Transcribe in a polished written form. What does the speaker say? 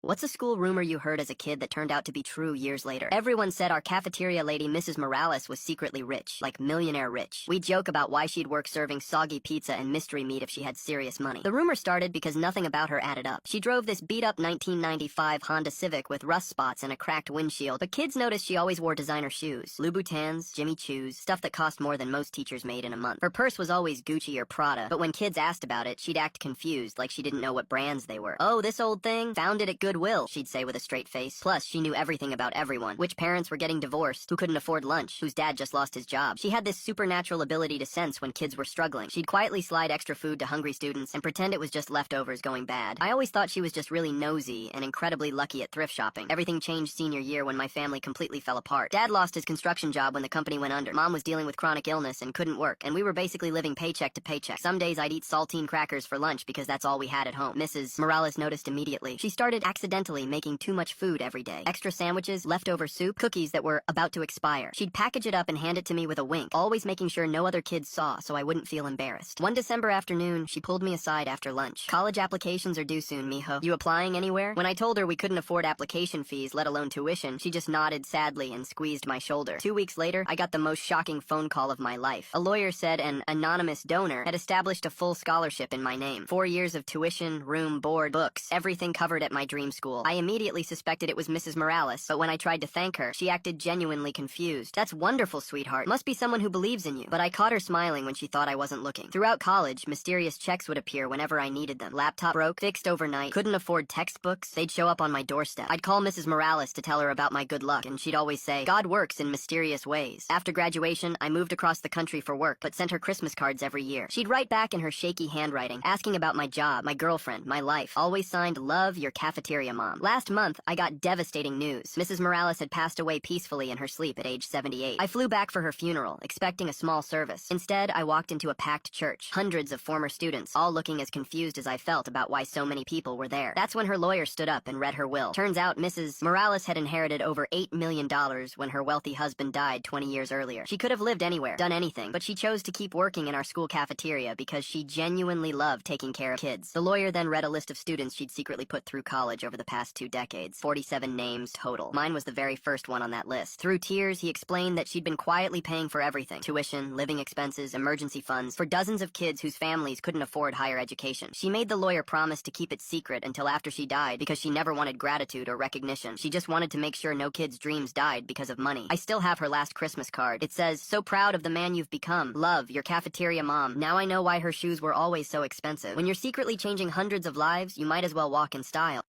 What's a school rumor you heard as a kid that turned out to be true years later? Everyone said our cafeteria lady, Mrs. Morales, was secretly rich, like millionaire rich. We joke about why she'd work serving soggy pizza and mystery meat if she had serious money. The rumor started because nothing about her added up. She drove this beat-up 1995 Honda Civic with rust spots and a cracked windshield, but kids noticed she always wore designer shoes. Louboutins, Jimmy Choos, stuff that cost more than most teachers made in a month. Her purse was always Gucci or Prada, but when kids asked about it, she'd act confused, like she didn't know what brands they were. "Oh, this old thing? Found it at Goodwill," she'd say with a straight face. Plus, she knew everything about everyone. Which parents were getting divorced, who couldn't afford lunch, whose dad just lost his job. She had this supernatural ability to sense when kids were struggling. She'd quietly slide extra food to hungry students and pretend it was just leftovers going bad. I always thought she was just really nosy and incredibly lucky at thrift shopping. Everything changed senior year when my family completely fell apart. Dad lost his construction job when the company went under. Mom was dealing with chronic illness and couldn't work, and we were basically living paycheck to paycheck. Some days I'd eat saltine crackers for lunch because that's all we had at home. Mrs. Morales noticed immediately. She started accidentally making too much food every day. Extra sandwiches, leftover soup, cookies that were about to expire. She'd package it up and hand it to me with a wink, always making sure no other kids saw so I wouldn't feel embarrassed. One December afternoon, she pulled me aside after lunch. "College applications are due soon, mijo. You applying anywhere?" When I told her we couldn't afford application fees, let alone tuition, she just nodded sadly and squeezed my shoulder. 2 weeks later, I got the most shocking phone call of my life. A lawyer said an anonymous donor had established a full scholarship in my name. 4 years of tuition, room, board, books, everything covered at my dream school. I immediately suspected it was Mrs. Morales, but when I tried to thank her, she acted genuinely confused. "That's wonderful, sweetheart. Must be someone who believes in you." But I caught her smiling when she thought I wasn't looking. Throughout college, mysterious checks would appear whenever I needed them. Laptop broke, fixed overnight, couldn't afford textbooks, they'd show up on my doorstep. I'd call Mrs. Morales to tell her about my good luck, and she'd always say, "God works in mysterious ways." After graduation, I moved across the country for work, but sent her Christmas cards every year. She'd write back in her shaky handwriting, asking about my job, my girlfriend, my life. Always signed, "Love, your cafeteria mom." Last month, I got devastating news. Mrs. Morales had passed away peacefully in her sleep at age 78. I flew back for her funeral, expecting a small service. Instead, I walked into a packed church, hundreds of former students, all looking as confused as I felt about why so many people were there. That's when her lawyer stood up and read her will. Turns out Mrs. Morales had inherited over $8 million when her wealthy husband died 20 years earlier. She could have lived anywhere, done anything, but she chose to keep working in our school cafeteria because she genuinely loved taking care of kids. The lawyer then read a list of students she'd secretly put through college over the past 2 decades, 47 names total. Mine was the very first one on that list. Through tears, he explained that she'd been quietly paying for everything: tuition, living expenses, emergency funds, for dozens of kids whose families couldn't afford higher education. She made the lawyer promise to keep it secret until after she died because she never wanted gratitude or recognition. She just wanted to make sure no kids' dreams died because of money. I still have her last Christmas card. It says, "So proud of the man you've become. Love, your cafeteria mom." Now I know why her shoes were always so expensive. When you're secretly changing hundreds of lives, you might as well walk in style.